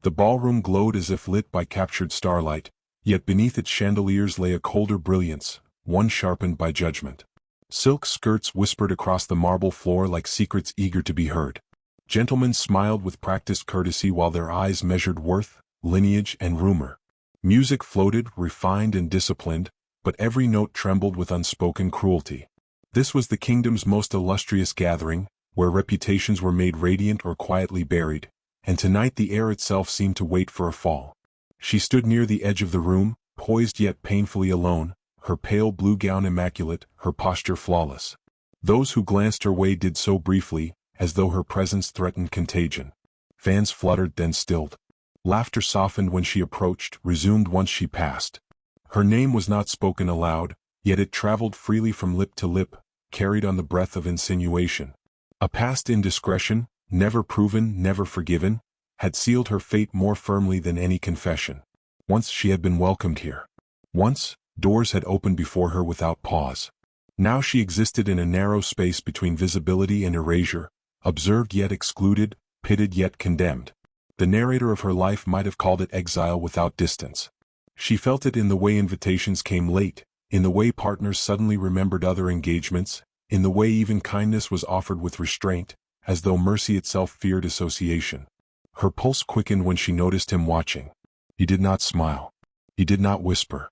The ballroom glowed as if lit by captured starlight, yet beneath its chandeliers lay a colder brilliance, one sharpened by judgment. Silk skirts whispered across the marble floor like secrets eager to be heard. Gentlemen smiled with practiced courtesy while their eyes measured worth, lineage, and rumor. Music floated, refined and disciplined, but every note trembled with unspoken cruelty. This was the kingdom's most illustrious gathering, where reputations were made radiant or quietly buried, and tonight the air itself seemed to wait for a fall. She stood near the edge of the room, poised yet painfully alone, her pale blue gown immaculate, her posture flawless. Those who glanced her way did so briefly, as though her presence threatened contagion. Fans fluttered then stilled. Laughter softened when she approached, resumed once she passed. Her name was not spoken aloud, yet it traveled freely from lip to lip, carried on the breath of insinuation. A past indiscretion, never proven, never forgiven, had sealed her fate more firmly than any confession. Once she had been welcomed here. Once, doors had opened before her without pause. Now she existed in a narrow space between visibility and erasure, observed yet excluded, pitted yet condemned. The narrator of her life might have called it exile without distance. She felt it in the way invitations came late, in the way partners suddenly remembered other engagements, in the way even kindness was offered with restraint, as though mercy itself feared association. Her pulse quickened when she noticed him watching. He did not smile. He did not whisper.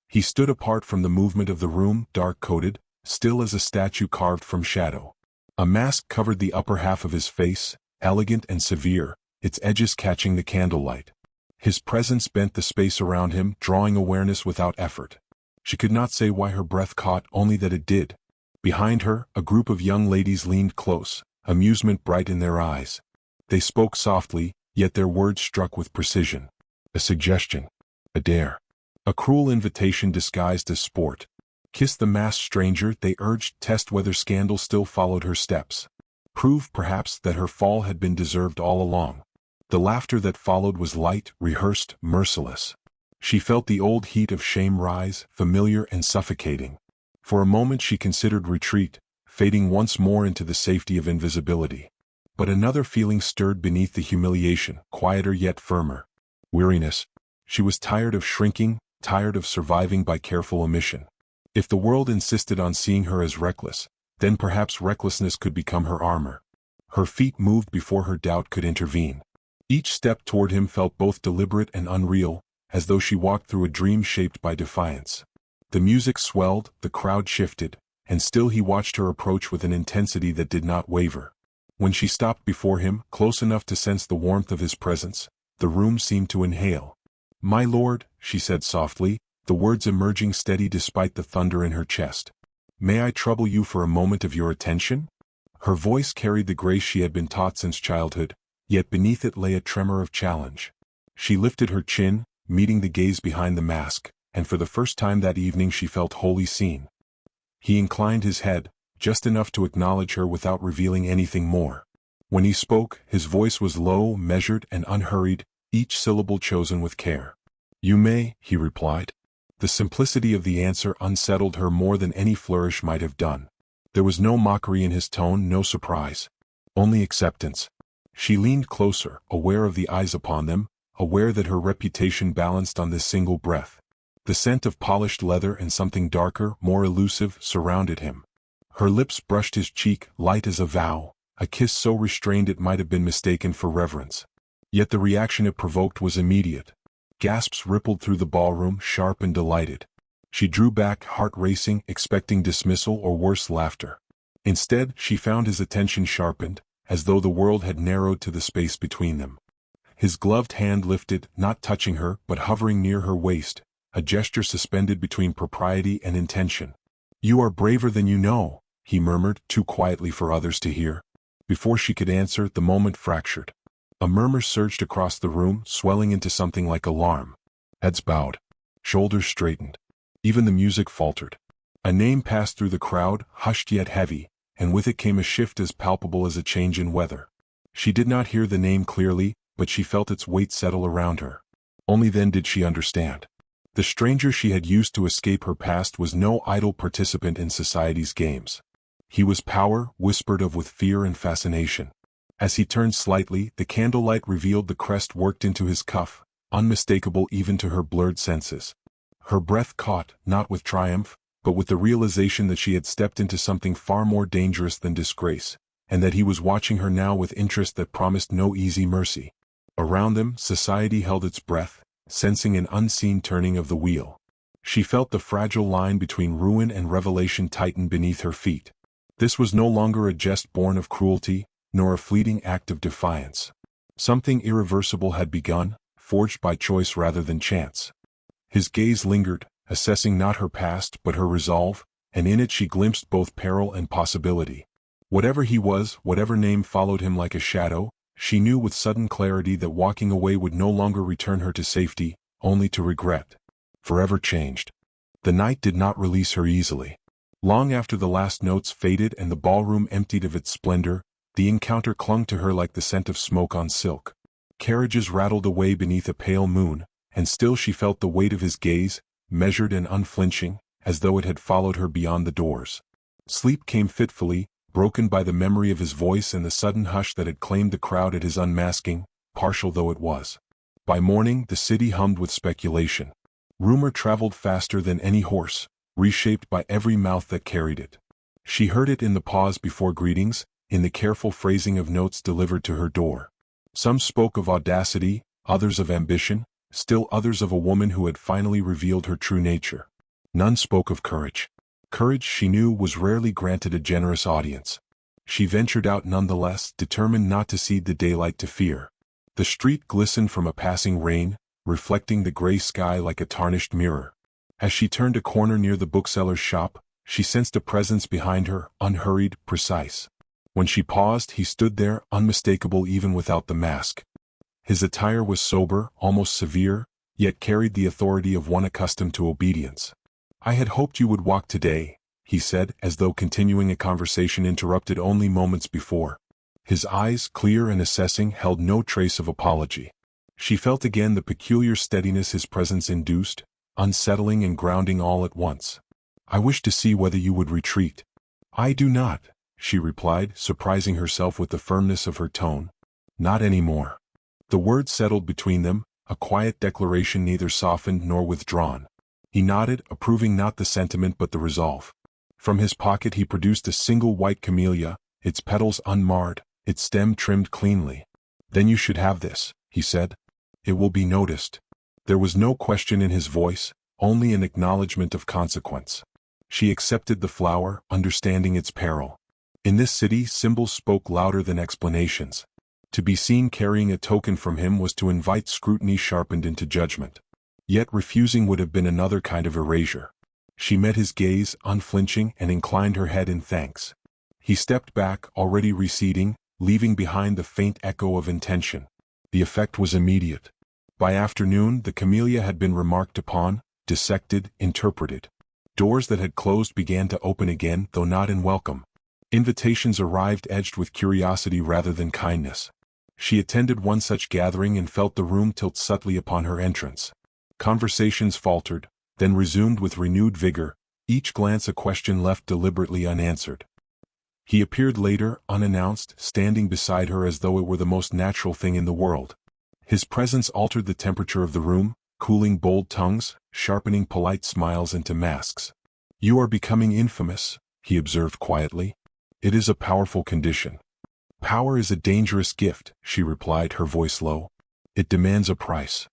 He stood apart from the movement of the room, dark-coated, still as a statue carved from shadow. A mask covered the upper half of his face, elegant and severe, its edges catching the candlelight. His presence bent the space around him, drawing awareness without effort. She could not say why her breath caught, only that it did. Behind her, a group of young ladies leaned close, amusement bright in their eyes. They spoke softly, yet their words struck with precision. A suggestion. A dare. A cruel invitation disguised as sport. Kiss the masked stranger, they urged, test whether scandal still followed her steps. Prove, perhaps, that her fall had been deserved all along. The laughter that followed was light, rehearsed, merciless. She felt the old heat of shame rise, familiar and suffocating. For a moment she considered retreat, fading once more into the safety of invisibility. But another feeling stirred beneath the humiliation, quieter yet firmer. Weariness. She was tired of shrinking, tired of surviving by careful omission. If the world insisted on seeing her as reckless, then perhaps recklessness could become her armor. Her feet moved before her doubt could intervene. Each step toward him felt both deliberate and unreal, as though she walked through a dream shaped by defiance. The music swelled, the crowd shifted, and still he watched her approach with an intensity that did not waver. When she stopped before him, close enough to sense the warmth of his presence, the room seemed to inhale. "My lord," she said softly, the words emerging steady despite the thunder in her chest. "May I trouble you for a moment of your attention?" Her voice carried the grace she had been taught since childhood, yet beneath it lay a tremor of challenge. She lifted her chin, meeting the gaze behind the mask, and for the first time that evening she felt wholly seen. He inclined his head, just enough to acknowledge her without revealing anything more. When he spoke, his voice was low, measured, and unhurried, each syllable chosen with care. "You may," he replied. The simplicity of the answer unsettled her more than any flourish might have done. There was no mockery in his tone, no surprise. Only acceptance. She leaned closer, aware of the eyes upon them, aware that her reputation balanced on this single breath. The scent of polished leather and something darker, more elusive, surrounded him. Her lips brushed his cheek, light as a vow, a kiss so restrained it might have been mistaken for reverence. Yet the reaction it provoked was immediate. Gasps rippled through the ballroom, sharp and delighted. She drew back, heart racing, expecting dismissal or worse, laughter. Instead, she found his attention sharpened, as though the world had narrowed to the space between them. His gloved hand lifted, not touching her, but hovering near her waist, a gesture suspended between propriety and intention. "You are braver than you know," he murmured, too quietly for others to hear. Before she could answer, the moment fractured. A murmur surged across the room, swelling into something like alarm. Heads bowed. Shoulders straightened. Even the music faltered. A name passed through the crowd, hushed yet heavy, and with it came a shift as palpable as a change in weather. She did not hear the name clearly, but she felt its weight settle around her. Only then did she understand. The stranger she had used to escape her past was no idle participant in society's games. He was power, whispered of with fear and fascination. As he turned slightly, the candlelight revealed the crest worked into his cuff, unmistakable even to her blurred senses. Her breath caught, not with triumph, but with the realization that she had stepped into something far more dangerous than disgrace, and that he was watching her now with interest that promised no easy mercy. Around them, society held its breath, sensing an unseen turning of the wheel. She felt the fragile line between ruin and revelation tighten beneath her feet. This was no longer a jest born of cruelty, nor a fleeting act of defiance. Something irreversible had begun, forged by choice rather than chance. His gaze lingered, assessing not her past but her resolve, and in it she glimpsed both peril and possibility. Whatever he was, whatever name followed him like a shadow, she knew with sudden clarity that walking away would no longer return her to safety, only to regret. Forever changed. The night did not release her easily. Long after the last notes faded and the ballroom emptied of its splendor, the encounter clung to her like the scent of smoke on silk. Carriages rattled away beneath a pale moon, and still she felt the weight of his gaze, measured and unflinching, as though it had followed her beyond the doors. Sleep came fitfully, broken by the memory of his voice and the sudden hush that had claimed the crowd at his unmasking, partial though it was. By morning the city hummed with speculation. Rumor traveled faster than any horse, reshaped by every mouth that carried it. She heard it in the pause before greetings, in the careful phrasing of notes delivered to her door. Some spoke of audacity, others of ambition, still others of a woman who had finally revealed her true nature. None spoke of courage. Courage, she knew, was rarely granted a generous audience. She ventured out nonetheless, determined not to cede the daylight to fear. The street glistened from a passing rain, reflecting the gray sky like a tarnished mirror. As she turned a corner near the bookseller's shop, she sensed a presence behind her, unhurried, precise. When she paused, he stood there, unmistakable even without the mask. His attire was sober, almost severe, yet carried the authority of one accustomed to obedience. "I had hoped you would walk today," he said, as though continuing a conversation interrupted only moments before. His eyes, clear and assessing, held no trace of apology. She felt again the peculiar steadiness his presence induced, unsettling and grounding all at once. "I wish to see whether you would retreat." "I do not," she replied, surprising herself with the firmness of her tone. "Not anymore." The words settled between them, a quiet declaration neither softened nor withdrawn. He nodded, approving not the sentiment but the resolve. From his pocket he produced a single white camellia, its petals unmarred, its stem trimmed cleanly. "Then you should have this," he said. "It will be noticed." There was no question in his voice, only an acknowledgment of consequence. She accepted the flower, understanding its peril. In this city, symbols spoke louder than explanations. To be seen carrying a token from him was to invite scrutiny sharpened into judgment. Yet refusing would have been another kind of erasure. She met his gaze, unflinching, and inclined her head in thanks. He stepped back, already receding, leaving behind the faint echo of intention. The effect was immediate. By afternoon, the camellia had been remarked upon, dissected, interpreted. Doors that had closed began to open again, though not in welcome. Invitations arrived edged with curiosity rather than kindness. She attended one such gathering and felt the room tilt subtly upon her entrance. Conversations faltered, then resumed with renewed vigor, each glance a question left deliberately unanswered. He appeared later, unannounced, standing beside her as though it were the most natural thing in the world. His presence altered the temperature of the room, cooling bold tongues, sharpening polite smiles into masks. "You are becoming infamous," he observed quietly. "It is a powerful condition." "Power is a dangerous gift," she replied, her voice low. "It demands a price."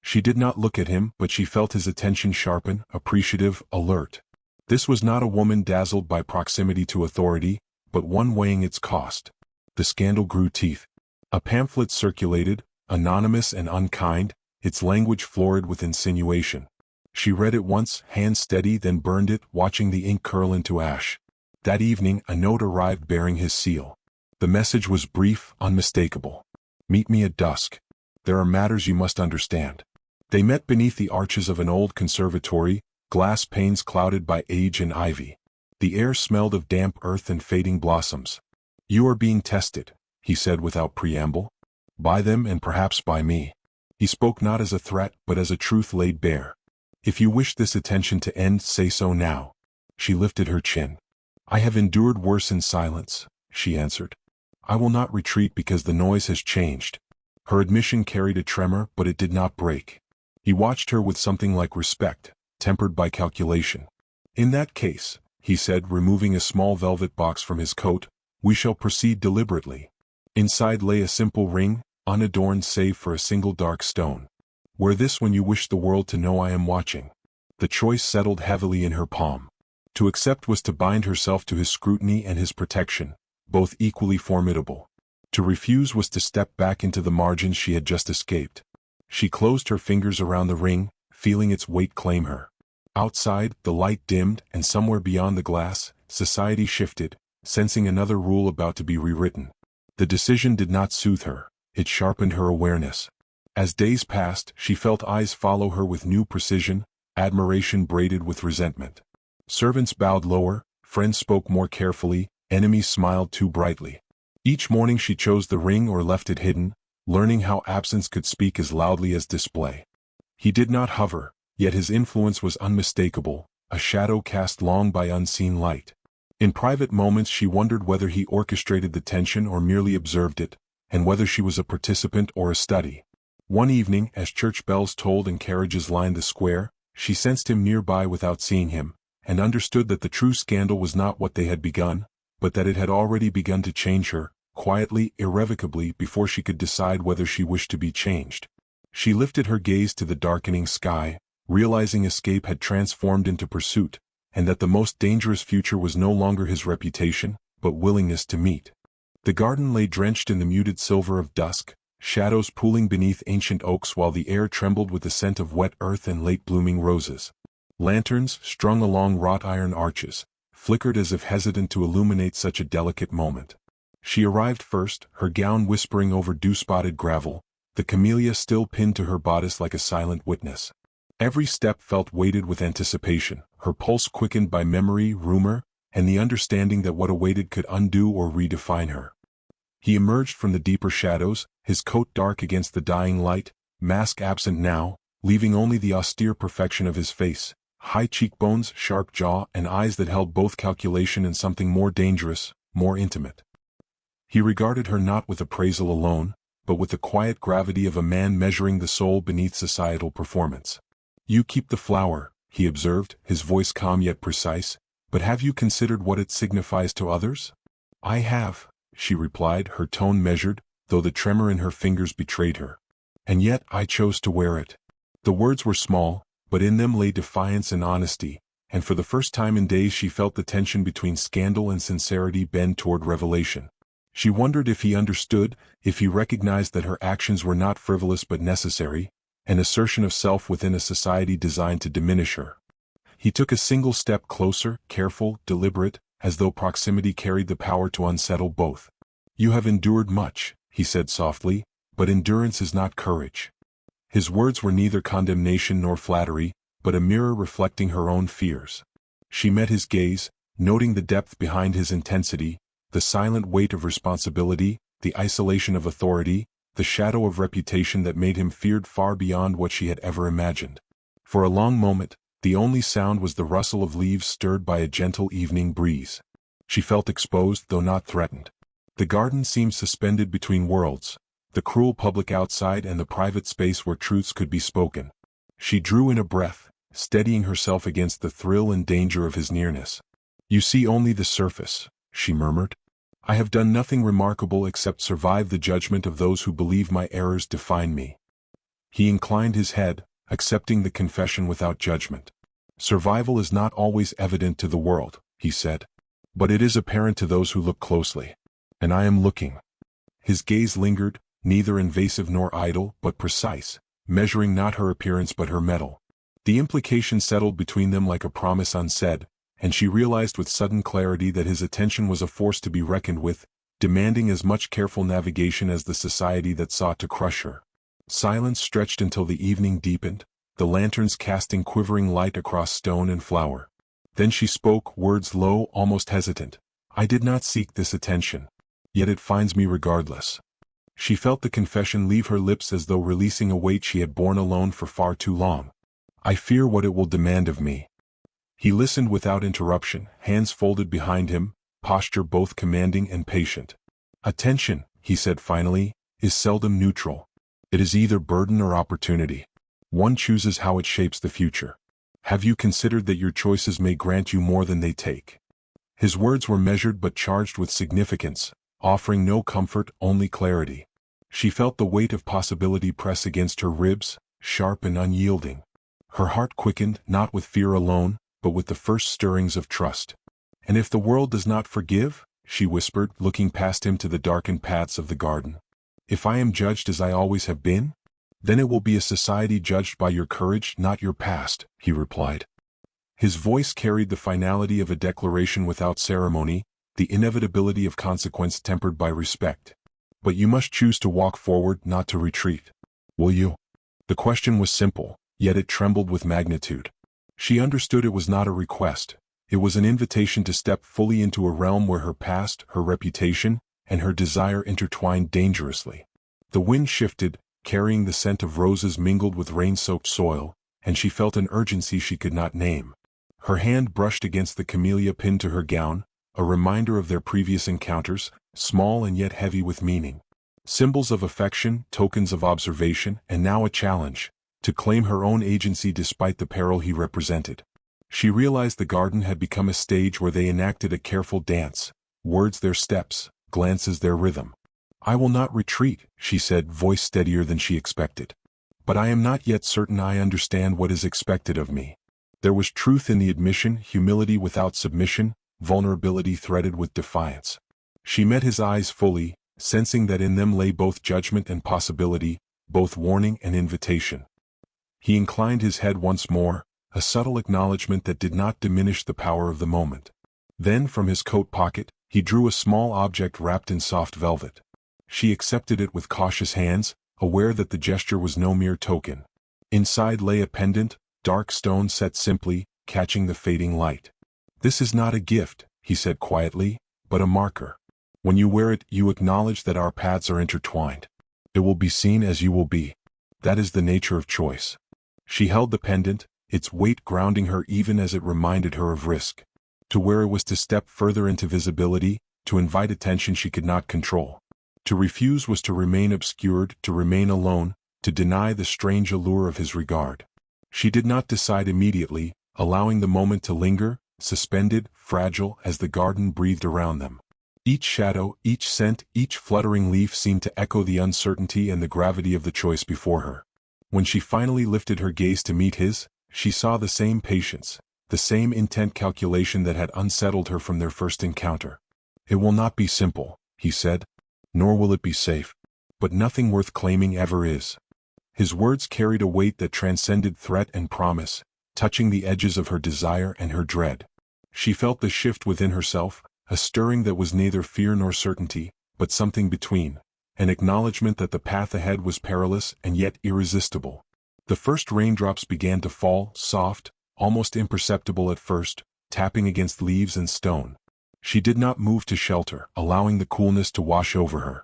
She did not look at him, but she felt his attention sharpen, appreciative, alert. This was not a woman dazzled by proximity to authority, but one weighing its cost. The scandal grew teeth. A pamphlet circulated, anonymous and unkind, its language florid with insinuation. She read it once, hand steady, then burned it, watching the ink curl into ash. That evening, a note arrived bearing his seal. The message was brief, unmistakable. "Meet me at dusk. There are matters you must understand." They met beneath the arches of an old conservatory, glass panes clouded by age and ivy. The air smelled of damp earth and fading blossoms. "You are being tested," he said without preamble. "By them and perhaps by me." He spoke not as a threat but as a truth laid bare. "If you wish this attention to end, say so now." She lifted her chin. "I have endured worse in silence," she answered. I will not retreat because the noise has changed. Her admission carried a tremor, but it did not break. He watched her with something like respect, tempered by calculation. In that case, he said, removing a small velvet box from his coat, we shall proceed deliberately. Inside lay a simple ring, unadorned save for a single dark stone. Wear this when you wish the world to know I am watching. The choice settled heavily in her palm. To accept was to bind herself to his scrutiny and his protection, both equally formidable. To refuse was to step back into the margins she had just escaped. She closed her fingers around the ring, feeling its weight claim her. Outside, the light dimmed, and somewhere beyond the glass, society shifted, sensing another rule about to be rewritten. The decision did not soothe her, it sharpened her awareness. As days passed, she felt eyes follow her with new precision, admiration braided with resentment. Servants bowed lower, friends spoke more carefully, enemies smiled too brightly. Each morning she chose the ring or left it hidden, learning how absence could speak as loudly as display. He did not hover, yet his influence was unmistakable, a shadow cast long by unseen light. In private moments she wondered whether he orchestrated the tension or merely observed it, and whether she was a participant or a study. One evening, as church bells tolled and carriages lined the square, she sensed him nearby without seeing him, and understood that the true scandal was not what they had begun, but that it had already begun to change her, quietly, irrevocably, before she could decide whether she wished to be changed. She lifted her gaze to the darkening sky, realizing escape had transformed into pursuit, and that the most dangerous future was no longer his reputation, but willingness to meet. The garden lay drenched in the muted silver of dusk, shadows pooling beneath ancient oaks while the air trembled with the scent of wet earth and late-blooming roses. Lanterns, strung along wrought iron arches, flickered as if hesitant to illuminate such a delicate moment. She arrived first, her gown whispering over dew-spotted gravel, the camellia still pinned to her bodice like a silent witness. Every step felt weighted with anticipation, her pulse quickened by memory, rumor, and the understanding that what awaited could undo or redefine her. He emerged from the deeper shadows, his coat dark against the dying light, mask absent now, leaving only the austere perfection of his face, high cheekbones, sharp jaw, and eyes that held both calculation and something more dangerous, more intimate. He regarded her not with appraisal alone, but with the quiet gravity of a man measuring the soul beneath societal performance. You keep the flower, he observed, his voice calm yet precise, but have you considered what it signifies to others? I have, she replied, her tone measured, though the tremor in her fingers betrayed her. And yet I chose to wear it. The words were small, but in them lay defiance and honesty, and for the first time in days she felt the tension between scandal and sincerity bend toward revelation. She wondered if he understood, if he recognized that her actions were not frivolous but necessary, an assertion of self within a society designed to diminish her. He took a single step closer, careful, deliberate, as though proximity carried the power to unsettle both. You have endured much, he said softly, but endurance is not courage. His words were neither condemnation nor flattery, but a mirror reflecting her own fears. She met his gaze, noting the depth behind his intensity, the silent weight of responsibility, the isolation of authority, the shadow of reputation that made him feared far beyond what she had ever imagined. For a long moment, the only sound was the rustle of leaves stirred by a gentle evening breeze. She felt exposed though not threatened. The garden seemed suspended between worlds, the cruel public outside and the private space where truths could be spoken. She drew in a breath, steadying herself against the thrill and danger of his nearness. You see only the surface, she murmured. I have done nothing remarkable except survive the judgment of those who believe my errors define me. He inclined his head, accepting the confession without judgment. Survival is not always evident to the world, he said. But it is apparent to those who look closely. And I am looking. His gaze lingered, neither invasive nor idle, but precise, measuring not her appearance but her mettle. The implication settled between them like a promise unsaid, and she realized with sudden clarity that his attention was a force to be reckoned with, demanding as much careful navigation as the society that sought to crush her. Silence stretched until the evening deepened, the lanterns casting quivering light across stone and flower. Then she spoke, words low, almost hesitant. I did not seek this attention. Yet it finds me regardless. She felt the confession leave her lips as though releasing a weight she had borne alone for far too long. I fear what it will demand of me. He listened without interruption, hands folded behind him, posture both commanding and patient. Attention, he said finally, is seldom neutral. It is either burden or opportunity. One chooses how it shapes the future. Have you considered that your choices may grant you more than they take? His words were measured but charged with significance, offering no comfort, only clarity. She felt the weight of possibility press against her ribs, sharp and unyielding. Her heart quickened, not with fear alone, but with the first stirrings of trust. And if the world does not forgive, she whispered, looking past him to the darkened paths of the garden. If I am judged as I always have been? Then it will be a society judged by your courage, not your past, he replied. His voice carried the finality of a declaration without ceremony, the inevitability of consequence tempered by respect. But you must choose to walk forward, not to retreat. Will you? The question was simple, yet it trembled with magnitude. She understood it was not a request. It was an invitation to step fully into a realm where her past, her reputation, and her desire intertwined dangerously. The wind shifted, carrying the scent of roses mingled with rain-soaked soil, and she felt an urgency she could not name. Her hand brushed against the camellia pinned to her gown, a reminder of their previous encounters, small and yet heavy with meaning. Symbols of affection, tokens of observation, and now a challenge, to claim her own agency despite the peril he represented. She realized the garden had become a stage where they enacted a careful dance, words their steps, glances their rhythm. I will not retreat, she said, voice steadier than she expected. But I am not yet certain I understand what is expected of me. There was truth in the admission, humility without submission, vulnerability threaded with defiance. She met his eyes fully, sensing that in them lay both judgment and possibility, both warning and invitation. He inclined his head once more, a subtle acknowledgement that did not diminish the power of the moment. Then, from his coat pocket, he drew a small object wrapped in soft velvet. She accepted it with cautious hands, aware that the gesture was no mere token. Inside lay a pendant, dark stone set simply, catching the fading light. This is not a gift, he said quietly, but a marker. When you wear it, you acknowledge that our paths are intertwined. It will be seen as you will be. That is the nature of choice. She held the pendant, its weight grounding her even as it reminded her of risk. To wear it was to step further into visibility, to invite attention she could not control. To refuse was to remain obscured, to remain alone, to deny the strange allure of his regard. She did not decide immediately, allowing the moment to linger, suspended, fragile, as the garden breathed around them. Each shadow, each scent, each fluttering leaf seemed to echo the uncertainty and the gravity of the choice before her. When she finally lifted her gaze to meet his, she saw the same patience, the same intent calculation that had unsettled her from their first encounter. It will not be simple, he said, nor will it be safe. But nothing worth claiming ever is. His words carried a weight that transcended threat and promise, touching the edges of her desire and her dread. She felt the shift within herself, a stirring that was neither fear nor certainty, but something between, an acknowledgement that the path ahead was perilous and yet irresistible. The first raindrops began to fall, soft, almost imperceptible at first, tapping against leaves and stone. She did not move to shelter, allowing the coolness to wash over her.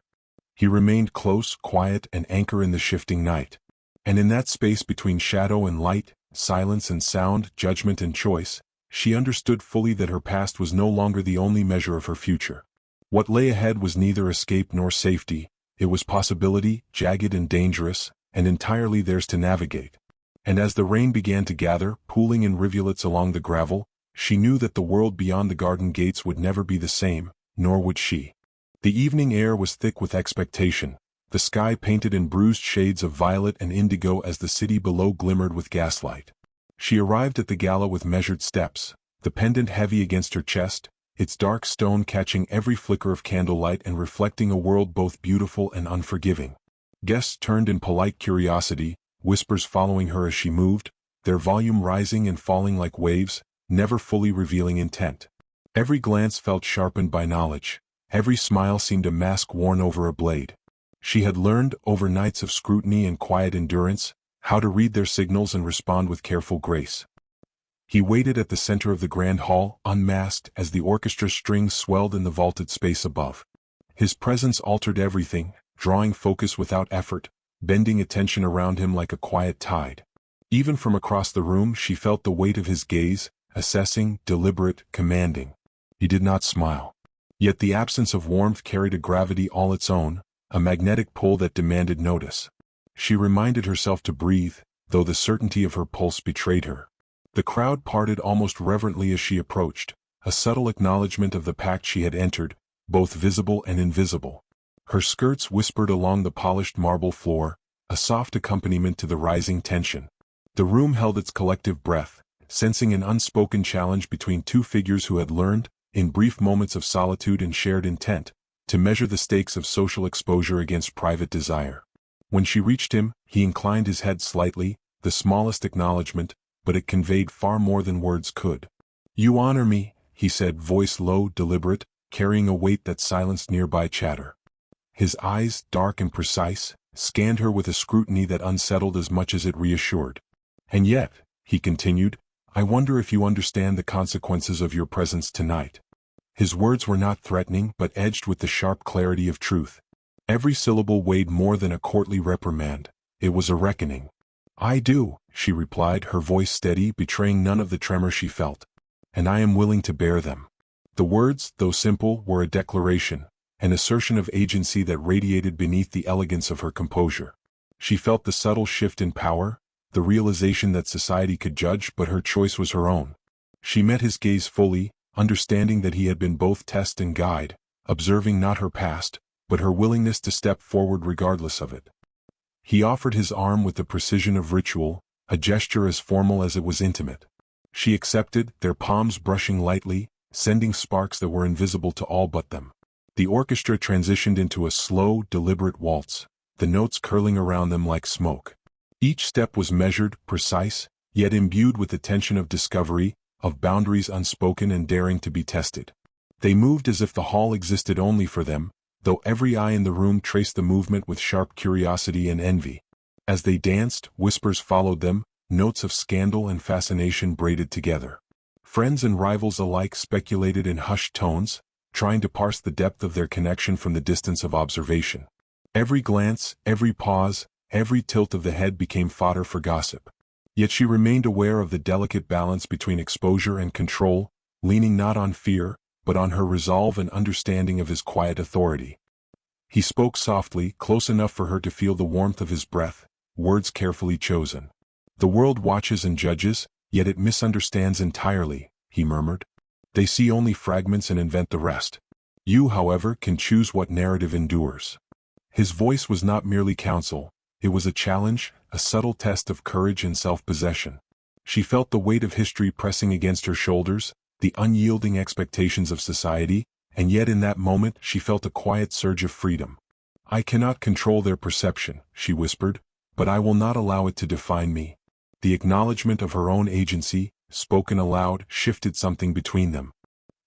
He remained close, quiet, an anchor in the shifting night. And in that space between shadow and light, silence and sound, judgment and choice, she understood fully that her past was no longer the only measure of her future. What lay ahead was neither escape nor safety, it was possibility, jagged and dangerous, and entirely theirs to navigate. And as the rain began to gather, pooling in rivulets along the gravel, she knew that the world beyond the garden gates would never be the same, nor would she. The evening air was thick with expectation, the sky painted in bruised shades of violet and indigo as the city below glimmered with gaslight. She arrived at the gala with measured steps, the pendant heavy against her chest, its dark stone catching every flicker of candlelight and reflecting a world both beautiful and unforgiving. Guests turned in polite curiosity, whispers following her as she moved, their volume rising and falling like waves, never fully revealing intent. Every glance felt sharpened by knowledge, every smile seemed a mask worn over a blade. She had learned, over nights of scrutiny and quiet endurance, how to read their signals and respond with careful grace. He waited at the center of the grand hall, unmasked, as the orchestra strings swelled in the vaulted space above. His presence altered everything, drawing focus without effort, bending attention around him like a quiet tide. Even from across the room she felt the weight of his gaze, assessing, deliberate, commanding. He did not smile. Yet the absence of warmth carried a gravity all its own, a magnetic pull that demanded notice. She reminded herself to breathe, though the certainty of her pulse betrayed her. The crowd parted almost reverently as she approached, a subtle acknowledgement of the pact she had entered, both visible and invisible. Her skirts whispered along the polished marble floor, a soft accompaniment to the rising tension. The room held its collective breath, sensing an unspoken challenge between two figures who had learned, in brief moments of solitude and shared intent, to measure the stakes of social exposure against private desire. When she reached him, he inclined his head slightly, the smallest acknowledgement, but it conveyed far more than words could. "You honor me," he said, voice low, deliberate, carrying a weight that silenced nearby chatter. His eyes, dark and precise, scanned her with a scrutiny that unsettled as much as it reassured. "And yet," he continued, "I wonder if you understand the consequences of your presence tonight." His words were not threatening but edged with the sharp clarity of truth. Every syllable weighed more than a courtly reprimand. It was a reckoning. "I do," she replied, her voice steady, betraying none of the tremor she felt. "And I am willing to bear them." The words, though simple, were a declaration, an assertion of agency that radiated beneath the elegance of her composure. She felt the subtle shift in power, the realization that society could judge but her choice was her own. She met his gaze fully, understanding that he had been both test and guide, observing not her past, but her willingness to step forward regardless of it. He offered his arm with the precision of ritual, a gesture as formal as it was intimate. She accepted, their palms brushing lightly, sending sparks that were invisible to all but them. The orchestra transitioned into a slow, deliberate waltz, the notes curling around them like smoke. Each step was measured, precise, yet imbued with the tension of discovery, of boundaries unspoken and daring to be tested. They moved as if the hall existed only for them, though every eye in the room traced the movement with sharp curiosity and envy. As they danced, whispers followed them, notes of scandal and fascination braided together. Friends and rivals alike speculated in hushed tones, trying to parse the depth of their connection from the distance of observation. Every glance, every pause, every tilt of the head became fodder for gossip. Yet she remained aware of the delicate balance between exposure and control, leaning not on fear, but on her resolve and understanding of his quiet authority. He spoke softly, close enough for her to feel the warmth of his breath, words carefully chosen. "The world watches and judges, yet it misunderstands entirely," he murmured. "They see only fragments and invent the rest. You, however, can choose what narrative endures." His voice was not merely counsel, it was a challenge, a subtle test of courage and self-possession. She felt the weight of history pressing against her shoulders, the unyielding expectations of society, and yet in that moment she felt a quiet surge of freedom. "I cannot control their perception," she whispered, "but I will not allow it to define me." The acknowledgement of her own agency, spoken aloud, shifted something between them.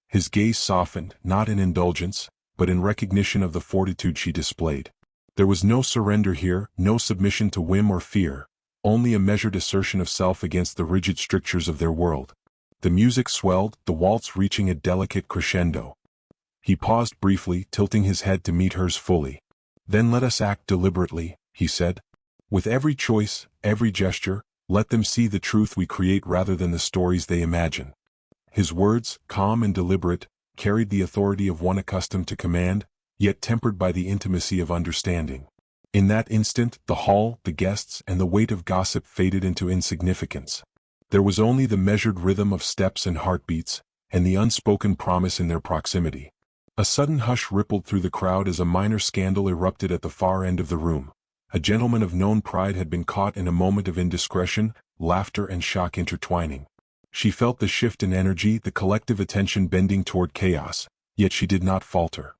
His gaze softened, not in indulgence, but in recognition of the fortitude she displayed. There was no surrender here, no submission to whim or fear, only a measured assertion of self against the rigid strictures of their world. The music swelled, the waltz reaching a delicate crescendo. He paused briefly, tilting his head to meet hers fully. "Then let us act deliberately," he said. "With every choice, every gesture, let them see the truth we create rather than the stories they imagine." His words, calm and deliberate, carried the authority of one accustomed to command, yet tempered by the intimacy of understanding. In that instant, the hall, the guests, and the weight of gossip faded into insignificance. There was only the measured rhythm of steps and heartbeats, and the unspoken promise in their proximity. A sudden hush rippled through the crowd as a minor scandal erupted at the far end of the room. A gentleman of known pride had been caught in a moment of indiscretion, laughter and shock intertwining. She felt the shift in energy, the collective attention bending toward chaos, yet she did not falter.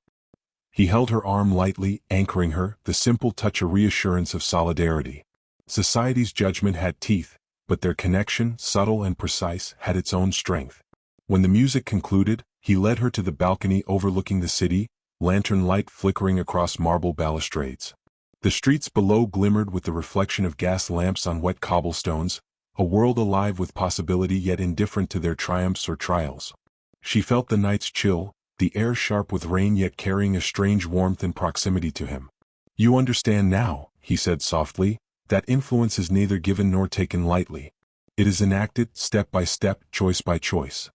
He held her arm lightly, anchoring her, the simple touch a reassurance of solidarity. Society's judgment had teeth, but their connection, subtle and precise, had its own strength. When the music concluded, he led her to the balcony overlooking the city, lantern light flickering across marble balustrades. The streets below glimmered with the reflection of gas lamps on wet cobblestones, a world alive with possibility yet indifferent to their triumphs or trials. She felt the night's chill, the air sharp with rain yet carrying a strange warmth in proximity to him. "You understand now," he said softly, "that influence is neither given nor taken lightly. It is enacted, step by step, choice by choice."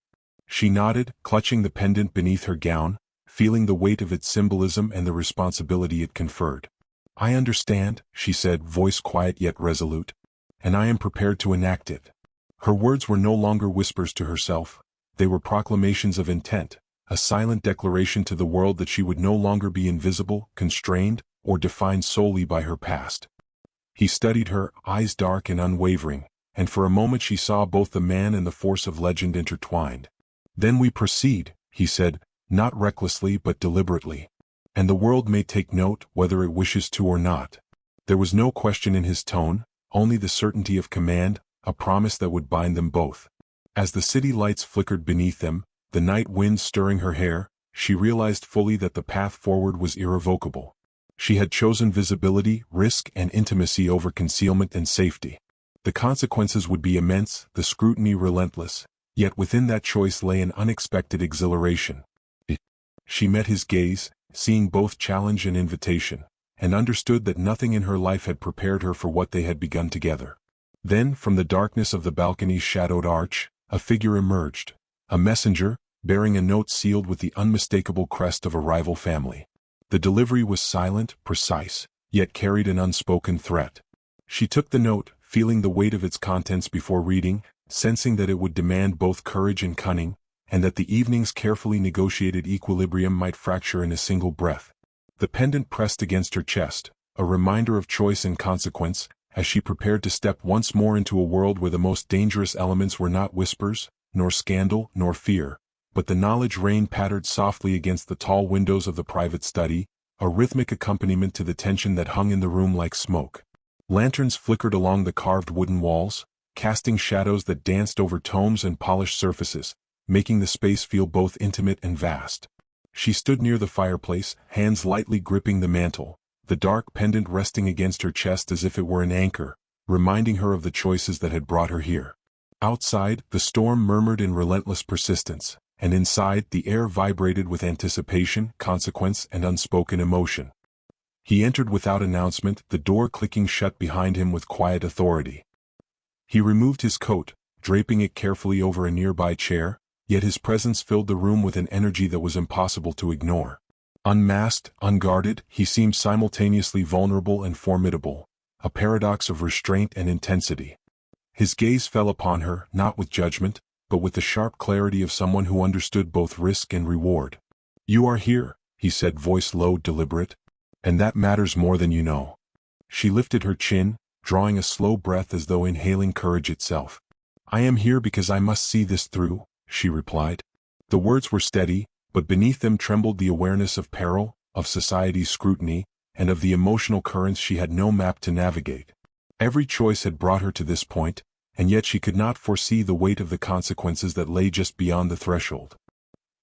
She nodded, clutching the pendant beneath her gown, feeling the weight of its symbolism and the responsibility it conferred. "I understand," she said, voice quiet yet resolute, "and I am prepared to enact it." Her words were no longer whispers to herself, they were proclamations of intent, a silent declaration to the world that she would no longer be invisible, constrained, or defined solely by her past. He studied her, eyes dark and unwavering, and for a moment she saw both the man and the force of legend intertwined. "Then we proceed," he said, not recklessly but deliberately. "And the world may take note whether it wishes to or not." There was no question in his tone, only the certainty of command, a promise that would bind them both. As the city lights flickered beneath them, the night wind stirring her hair, she realized fully that the path forward was irrevocable. She had chosen visibility, risk, and intimacy over concealment and safety. The consequences would be immense, the scrutiny relentless, yet within that choice lay an unexpected exhilaration. She met his gaze, seeing both challenge and invitation, and understood that nothing in her life had prepared her for what they had begun together. Then, from the darkness of the balcony's shadowed arch, a figure emerged, a messenger, bearing a note sealed with the unmistakable crest of a rival family. The delivery was silent, precise, yet carried an unspoken threat. She took the note, feeling the weight of its contents before reading, sensing that it would demand both courage and cunning, and that the evening's carefully negotiated equilibrium might fracture in a single breath. The pendant pressed against her chest, a reminder of choice and consequence, as she prepared to step once more into a world where the most dangerous elements were not whispers, nor scandal, nor fear, but the knowledge rain pattered softly against the tall windows of the private study, a rhythmic accompaniment to the tension that hung in the room like smoke. Lanterns flickered along the carved wooden walls, casting shadows that danced over tomes and polished surfaces, making the space feel both intimate and vast. She stood near the fireplace, hands lightly gripping the mantle, the dark pendant resting against her chest as if it were an anchor, reminding her of the choices that had brought her here. Outside, the storm murmured in relentless persistence, and inside, the air vibrated with anticipation, consequence, and unspoken emotion. He entered without announcement, the door clicking shut behind him with quiet authority. He removed his coat, draping it carefully over a nearby chair, yet his presence filled the room with an energy that was impossible to ignore. Unmasked, unguarded, he seemed simultaneously vulnerable and formidable, a paradox of restraint and intensity. His gaze fell upon her, not with judgment, but with the sharp clarity of someone who understood both risk and reward. "You are here," he said, voice low, deliberate, "and that matters more than you know." She lifted her chin, drawing a slow breath as though inhaling courage itself. "I am here because I must see this through," she replied. The words were steady, but beneath them trembled the awareness of peril, of society's scrutiny, and of the emotional currents she had no map to navigate. Every choice had brought her to this point, and yet she could not foresee the weight of the consequences that lay just beyond the threshold.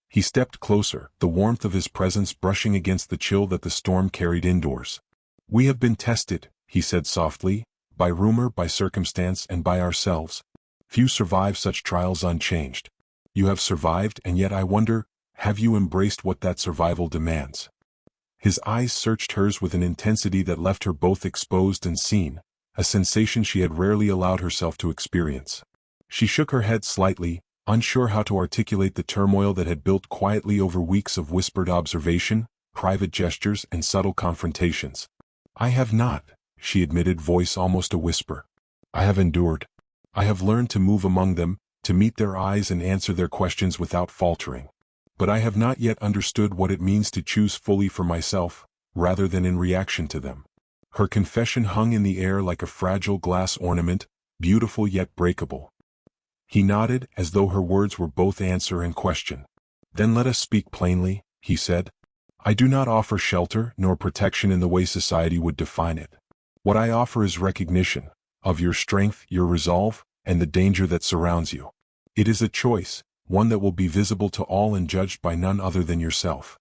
He stepped closer, the warmth of his presence brushing against the chill that the storm carried indoors. "We have been tested," he said softly, "by rumor, by circumstance, and by ourselves. Few survive such trials unchanged. You have survived, and yet I wonder, have you embraced what that survival demands?" His eyes searched hers with an intensity that left her both exposed and seen, a sensation she had rarely allowed herself to experience. She shook her head slightly, unsure how to articulate the turmoil that had built quietly over weeks of whispered observation, private gestures, and subtle confrontations. "I have not," she admitted, voice almost a whisper. "I have endured. I have learned to move among them, to meet their eyes and answer their questions without faltering. But I have not yet understood what it means to choose fully for myself, rather than in reaction to them." Her confession hung in the air like a fragile glass ornament, beautiful yet breakable. He nodded, as though her words were both answer and question. "Then let us speak plainly," he said. "I do not offer shelter nor protection in the way society would define it. What I offer is recognition, of your strength, your resolve, and the danger that surrounds you. It is a choice, one that will be visible to all and judged by none other than yourself."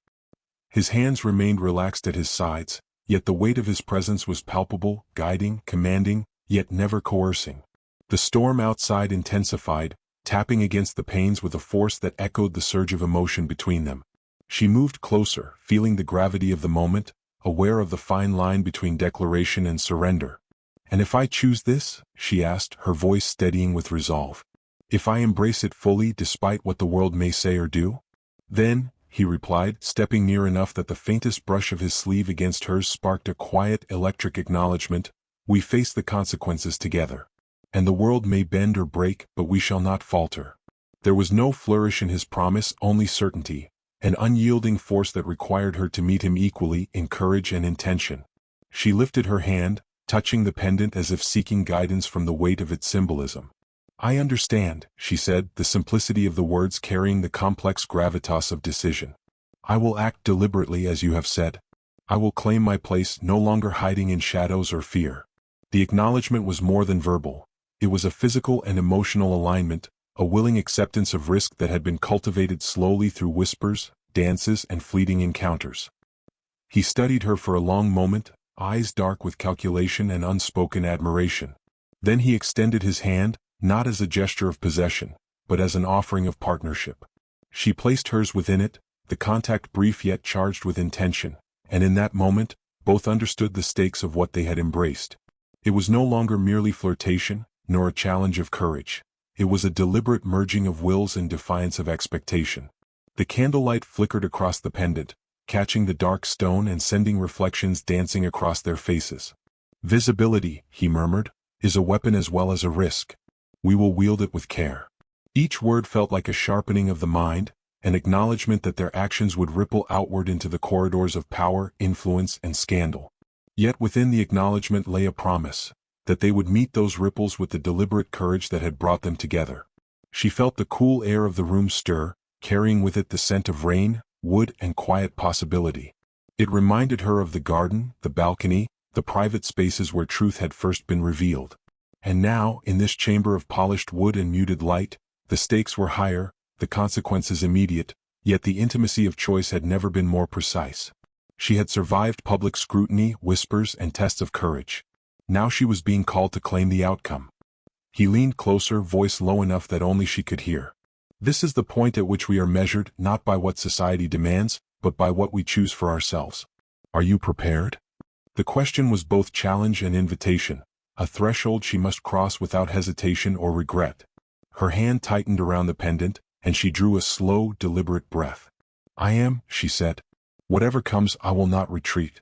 His hands remained relaxed at his sides, yet the weight of his presence was palpable, guiding, commanding, yet never coercing. The storm outside intensified, tapping against the panes with a force that echoed the surge of emotion between them. She moved closer, feeling the gravity of the moment, aware of the fine line between declaration and surrender. "And if I choose this?" she asked, her voice steadying with resolve. "If I embrace it fully despite what the world may say or do? Then, he replied, stepping near enough that the faintest brush of his sleeve against hers sparked a quiet, electric acknowledgement. We face the consequences together. And the world may bend or break, but we shall not falter. There was no flourish in his promise, only certainty, an unyielding force that required her to meet him equally in courage and intention. She lifted her hand, touching the pendant as if seeking guidance from the weight of its symbolism. I understand, she said, the simplicity of the words carrying the complex gravitas of decision. I will act deliberately as you have said. I will claim my place, no longer hiding in shadows or fear. The acknowledgement was more than verbal. It was a physical and emotional alignment, a willing acceptance of risk that had been cultivated slowly through whispers, dances, and fleeting encounters. He studied her for a long moment, eyes dark with calculation and unspoken admiration. Then he extended his hand, not as a gesture of possession, but as an offering of partnership. She placed hers within it, the contact brief yet charged with intention, and in that moment, both understood the stakes of what they had embraced. It was no longer merely flirtation, nor a challenge of courage. It was a deliberate merging of wills in defiance of expectation. The candlelight flickered across the pendant, catching the dark stone and sending reflections dancing across their faces. Visibility, he murmured, is a weapon as well as a risk. We will wield it with care. Each word felt like a sharpening of the mind, an acknowledgement that their actions would ripple outward into the corridors of power, influence, and scandal. Yet within the acknowledgement lay a promise, that they would meet those ripples with the deliberate courage that had brought them together. She felt the cool air of the room stir, carrying with it the scent of rain, wood, and quiet possibility. It reminded her of the garden, the balcony, the private spaces where truth had first been revealed. And now, in this chamber of polished wood and muted light, the stakes were higher, the consequences immediate, yet the intimacy of choice had never been more precise. She had survived public scrutiny, whispers, and tests of courage. Now she was being called to claim the outcome. He leaned closer, voice low enough that only she could hear. This is the point at which we are measured, not by what society demands, but by what we choose for ourselves. Are you prepared? The question was both challenge and invitation, a threshold she must cross without hesitation or regret. Her hand tightened around the pendant, and she drew a slow, deliberate breath. I am, she said. Whatever comes, I will not retreat.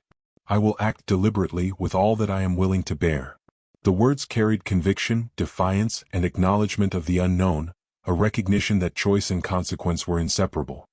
I will act deliberately with all that I am willing to bear. The words carried conviction, defiance, and acknowledgement of the unknown, a recognition that choice and consequence were inseparable.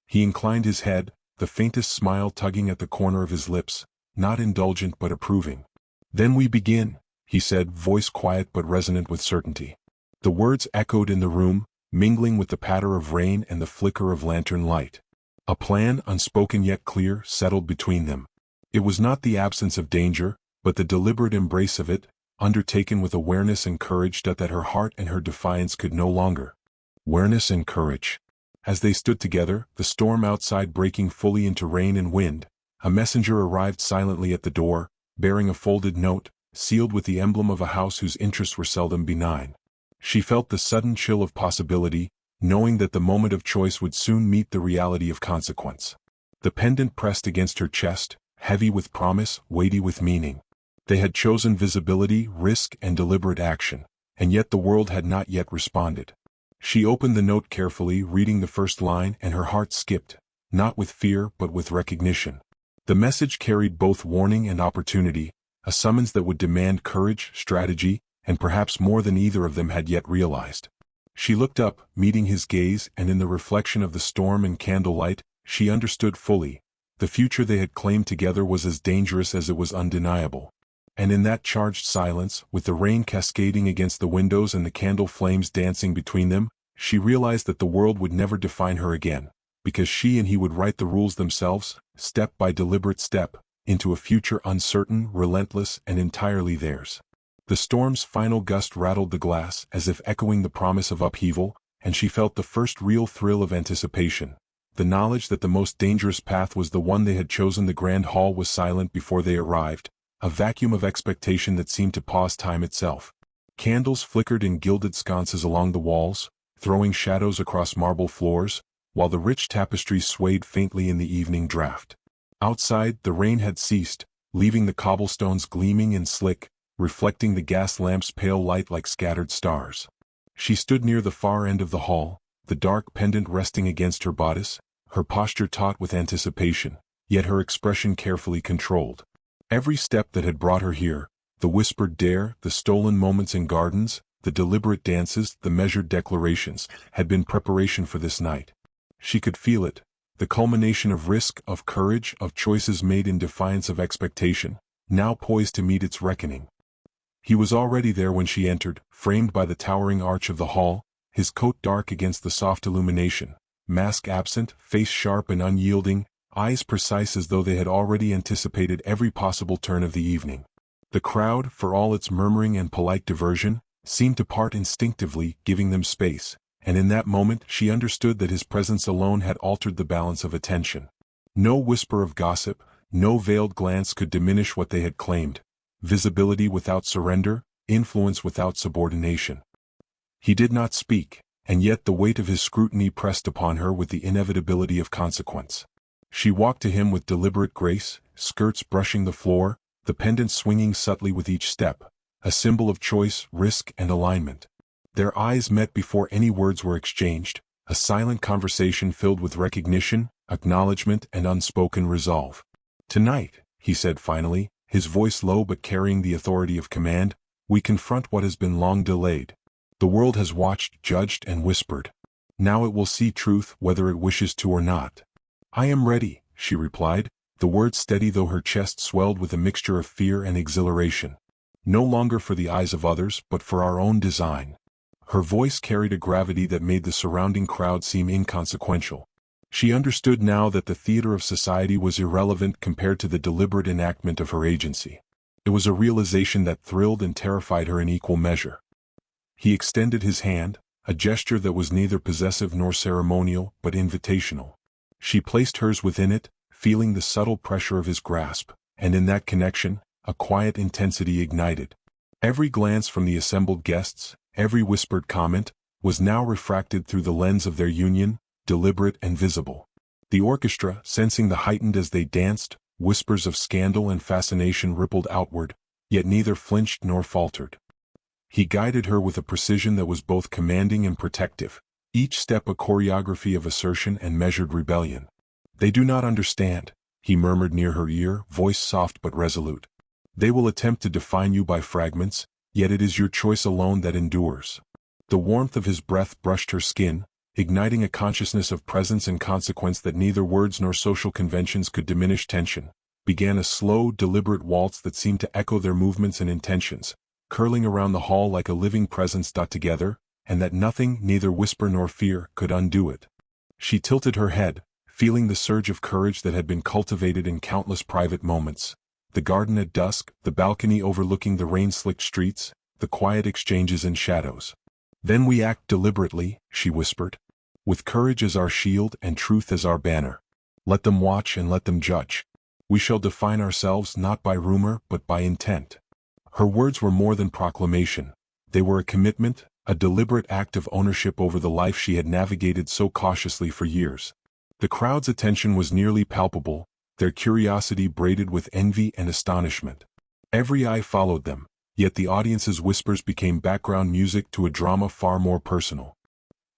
He inclined his head, the faintest smile tugging at the corner of his lips, not indulgent but approving. Then we begin, he said, voice quiet but resonant with certainty. The words echoed in the room, mingling with the patter of rain and the flicker of lantern light. A plan, unspoken yet clear, settled between them. It was not the absence of danger, but the deliberate embrace of it, undertaken with awareness and courage that her heart and her defiance could no longer. Awareness and courage. As they stood together, the storm outside breaking fully into rain and wind, a messenger arrived silently at the door, bearing a folded note, sealed with the emblem of a house whose interests were seldom benign. She felt the sudden chill of possibility, knowing that the moment of choice would soon meet the reality of consequence. The pendant pressed against her chest, heavy with promise, weighty with meaning. They had chosen visibility, risk, and deliberate action, and yet the world had not yet responded. She opened the note carefully, reading the first line, and her heart skipped, not with fear but with recognition. The message carried both warning and opportunity, a summons that would demand courage, strategy, and perhaps more than either of them had yet realized. She looked up, meeting his gaze, and in the reflection of the storm and candlelight, she understood fully. The future they had claimed together was as dangerous as it was undeniable. And in that charged silence, with the rain cascading against the windows and the candle flames dancing between them, she realized that the world would never define her again, because she and he would write the rules themselves, step by deliberate step, into a future uncertain, relentless, and entirely theirs. The storm's final gust rattled the glass as if echoing the promise of upheaval, and she felt the first real thrill of anticipation. The knowledge that the most dangerous path was the one they had chosen. The grand hall was silent before they arrived, a vacuum of expectation that seemed to pause time itself. Candles flickered in gilded sconces along the walls, throwing shadows across marble floors, while the rich tapestries swayed faintly in the evening draught. Outside, the rain had ceased, leaving the cobblestones gleaming and slick, reflecting the gas lamp's pale light like scattered stars. She stood near the far end of the hall, the dark pendant resting against her bodice, her posture taut with anticipation, yet her expression carefully controlled. Every step that had brought her here, the whispered dare, the stolen moments in gardens, the deliberate dances, the measured declarations, had been preparation for this night. She could feel it, the culmination of risk, of courage, of choices made in defiance of expectation, now poised to meet its reckoning. He was already there when she entered, framed by the towering arch of the hall, his coat dark against the soft illumination, mask absent, face sharp and unyielding, eyes precise as though they had already anticipated every possible turn of the evening. The crowd, for all its murmuring and polite diversion, seemed to part instinctively, giving them space, and in that moment she understood that his presence alone had altered the balance of attention. No whisper of gossip, no veiled glance could diminish what they had claimed: visibility without surrender, influence without subordination. He did not speak, and yet the weight of his scrutiny pressed upon her with the inevitability of consequence. She walked to him with deliberate grace, skirts brushing the floor, the pendant swinging subtly with each step, a symbol of choice, risk, and alignment. Their eyes met before any words were exchanged, a silent conversation filled with recognition, acknowledgement, and unspoken resolve. "Tonight," he said finally, his voice low but carrying the authority of command, "we confront what has been long delayed. The world has watched, judged, and whispered. Now it will see truth whether it wishes to or not." "I am ready," she replied, the words steady though her chest swelled with a mixture of fear and exhilaration. "No longer for the eyes of others, but for our own design." Her voice carried a gravity that made the surrounding crowd seem inconsequential. She understood now that the theater of society was irrelevant compared to the deliberate enactment of her agency. It was a realization that thrilled and terrified her in equal measure. He extended his hand, a gesture that was neither possessive nor ceremonial, but invitational. She placed hers within it, feeling the subtle pressure of his grasp, and in that connection, a quiet intensity ignited. Every glance from the assembled guests, every whispered comment, was now refracted through the lens of their union, deliberate and visible. The orchestra, sensing the heightened as they danced, whispers of scandal and fascination rippled outward, yet neither flinched nor faltered. He guided her with a precision that was both commanding and protective, each step a choreography of assertion and measured rebellion. "They do not understand," he murmured near her ear, voice soft but resolute. "They will attempt to define you by fragments, yet it is your choice alone that endures." The warmth of his breath brushed her skin, igniting a consciousness of presence and consequence that neither words nor social conventions could diminish. Tension began a slow, deliberate waltz that seemed to echo their movements and intentions, curling around the hall like a living presence together, and that nothing, neither whisper nor fear, could undo it. She tilted her head, feeling the surge of courage that had been cultivated in countless private moments. The garden at dusk, the balcony overlooking the rain-slicked streets, the quiet exchanges in shadows. "Then we act deliberately," she whispered, "with courage as our shield and truth as our banner. Let them watch and let them judge. We shall define ourselves not by rumor but by intent." Her words were more than proclamation. They were a commitment, a deliberate act of ownership over the life she had navigated so cautiously for years. The crowd's attention was nearly palpable, their curiosity braided with envy and astonishment. Every eye followed them, yet the audience's whispers became background music to a drama far more personal.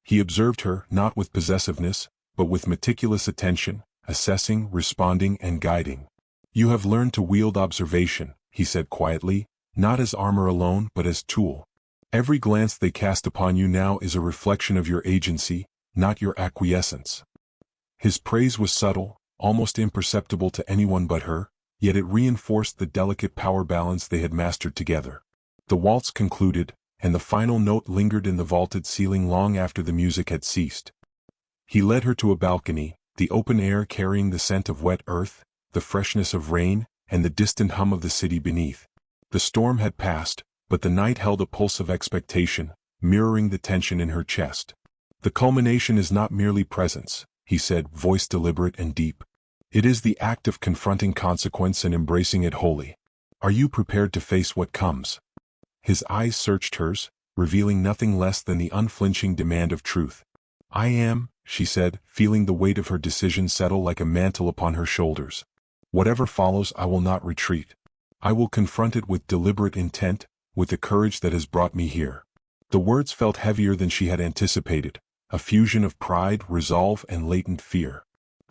He observed her, not with possessiveness, but with meticulous attention, assessing, responding, and guiding. "You have learned to wield observation," he said quietly, "not as armor alone but as tool. Every glance they cast upon you now is a reflection of your agency, not your acquiescence." His praise was subtle, almost imperceptible to anyone but her, yet it reinforced the delicate power balance they had mastered together. The waltz concluded, and the final note lingered in the vaulted ceiling long after the music had ceased. He led her to a balcony, the open air carrying the scent of wet earth, the freshness of rain, and the distant hum of the city beneath. The storm had passed, but the night held a pulse of expectation, mirroring the tension in her chest. "The culmination is not merely presence," he said, voice deliberate and deep. "It is the act of confronting consequence and embracing it wholly. Are you prepared to face what comes?" His eyes searched hers, revealing nothing less than the unflinching demand of truth. "I am," she said, feeling the weight of her decision settle like a mantle upon her shoulders. "Whatever follows, I will not retreat. I will confront it with deliberate intent, with the courage that has brought me here." The words felt heavier than she had anticipated, a fusion of pride, resolve, and latent fear.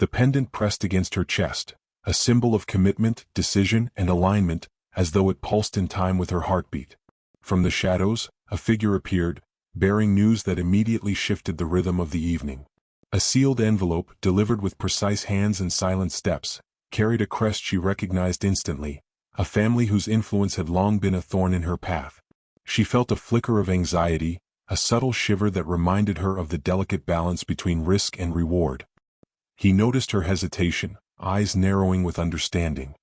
The pendant pressed against her chest, a symbol of commitment, decision, and alignment, as though it pulsed in time with her heartbeat. From the shadows, a figure appeared, bearing news that immediately shifted the rhythm of the evening. A sealed envelope, delivered with precise hands and silent steps, carried a crest she recognized instantly, a family whose influence had long been a thorn in her path. She felt a flicker of anxiety, a subtle shiver that reminded her of the delicate balance between risk and reward. He noticed her hesitation, eyes narrowing with understanding.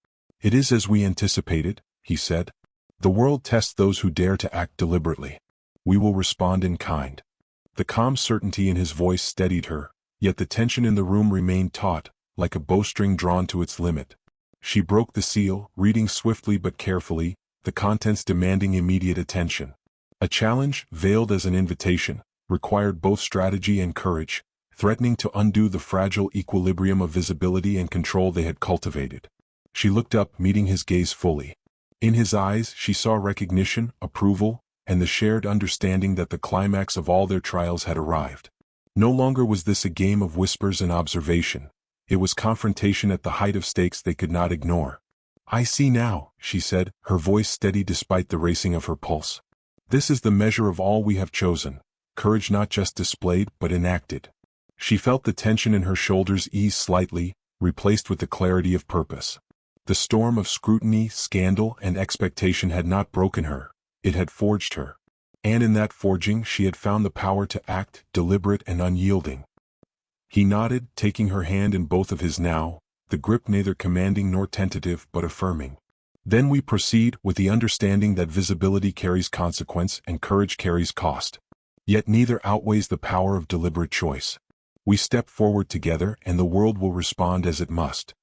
"It is as we anticipated," he said. "The world tests those who dare to act deliberately. We will respond in kind." The calm certainty in his voice steadied her, yet the tension in the room remained taut, like a bowstring drawn to its limit. She broke the seal, reading swiftly but carefully, the contents demanding immediate attention. A challenge, veiled as an invitation, required both strategy and courage, threatening to undo the fragile equilibrium of visibility and control they had cultivated. She looked up, meeting his gaze fully. In his eyes she saw recognition, approval, and the shared understanding that the climax of all their trials had arrived. No longer was this a game of whispers and observation. It was confrontation at the height of stakes they could not ignore. "I see now," she said, her voice steady despite the racing of her pulse. "This is the measure of all we have chosen, courage not just displayed but enacted." She felt the tension in her shoulders ease slightly, replaced with the clarity of purpose. The storm of scrutiny, scandal, and expectation had not broken her, it had forged her. And in that forging she had found the power to act, deliberate and unyielding. He nodded, taking her hand in both of his now, the grip neither commanding nor tentative but affirming. "Then we proceed, with the understanding that visibility carries consequence and courage carries cost. Yet neither outweighs the power of deliberate choice. We step forward together and the world will respond as it must."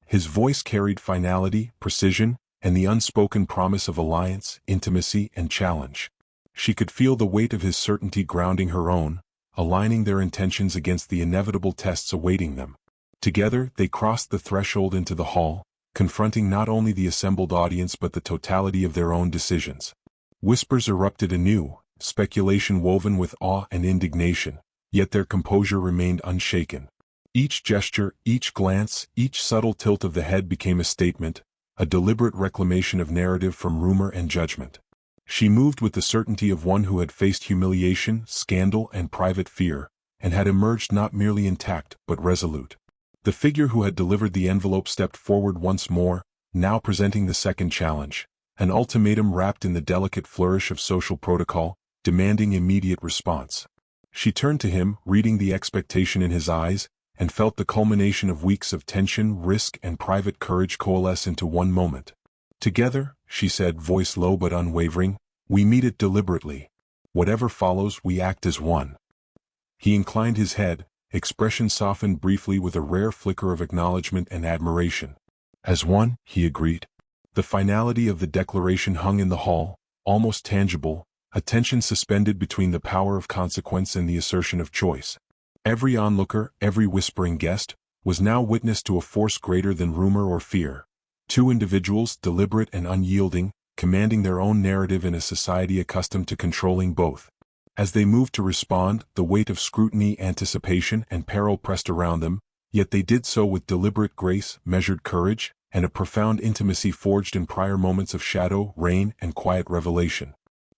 His voice carried finality, precision, and the unspoken promise of alliance, intimacy, and challenge. She could feel the weight of his certainty grounding her own, aligning their intentions against the inevitable tests awaiting them. Together they crossed the threshold into the hall, confronting not only the assembled audience but the totality of their own decisions. Whispers erupted anew, speculation woven with awe and indignation, yet their composure remained unshaken. Each gesture, each glance, each subtle tilt of the head became a statement, a deliberate reclamation of narrative from rumor and judgment. She moved with the certainty of one who had faced humiliation, scandal, and private fear, and had emerged not merely intact but resolute. The figure who had delivered the envelope stepped forward once more, now presenting the second challenge, an ultimatum wrapped in the delicate flourish of social protocol, demanding immediate response. She turned to him, reading the expectation in his eyes, and felt the culmination of weeks of tension, risk, and private courage coalesce into one moment. "Together," she said, voice low but unwavering, "we meet it deliberately. Whatever follows, we act as one." He inclined his head, expression softened briefly with a rare flicker of acknowledgement and admiration. "As one," he agreed. The finality of the declaration hung in the hall, almost tangible, a tension suspended between the power of consequence and the assertion of choice. Every onlooker, every whispering guest, was now witness to a force greater than rumor or fear. Two individuals, deliberate and unyielding, commanding their own narrative in a society accustomed to controlling both. As they moved to respond, the weight of scrutiny, anticipation, and peril pressed around them, yet they did so with deliberate grace, measured courage, and a profound intimacy forged in prior moments of shadow, rain, and quiet revelation.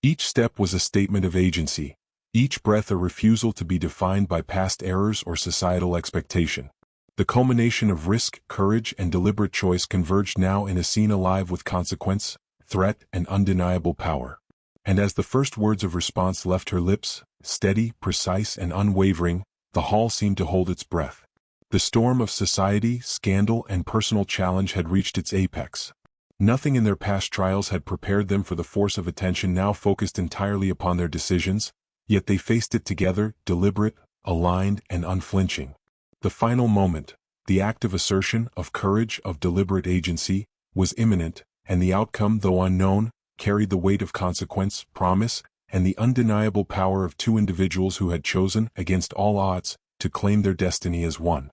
Each step was a statement of agency, each breath a refusal to be defined by past errors or societal expectation. The culmination of risk, courage, and deliberate choice converged now in a scene alive with consequence, threat, and undeniable power. And as the first words of response left her lips, steady, precise, and unwavering, the hall seemed to hold its breath. The storm of society, scandal, and personal challenge had reached its apex. Nothing in their past trials had prepared them for the force of attention now focused entirely upon their decisions, yet they faced it together, deliberate, aligned, and unflinching. The final moment, the act of assertion, of courage, of deliberate agency, was imminent, and the outcome, though unknown, carried the weight of consequence, promise, and the undeniable power of two individuals who had chosen, against all odds, to claim their destiny as one.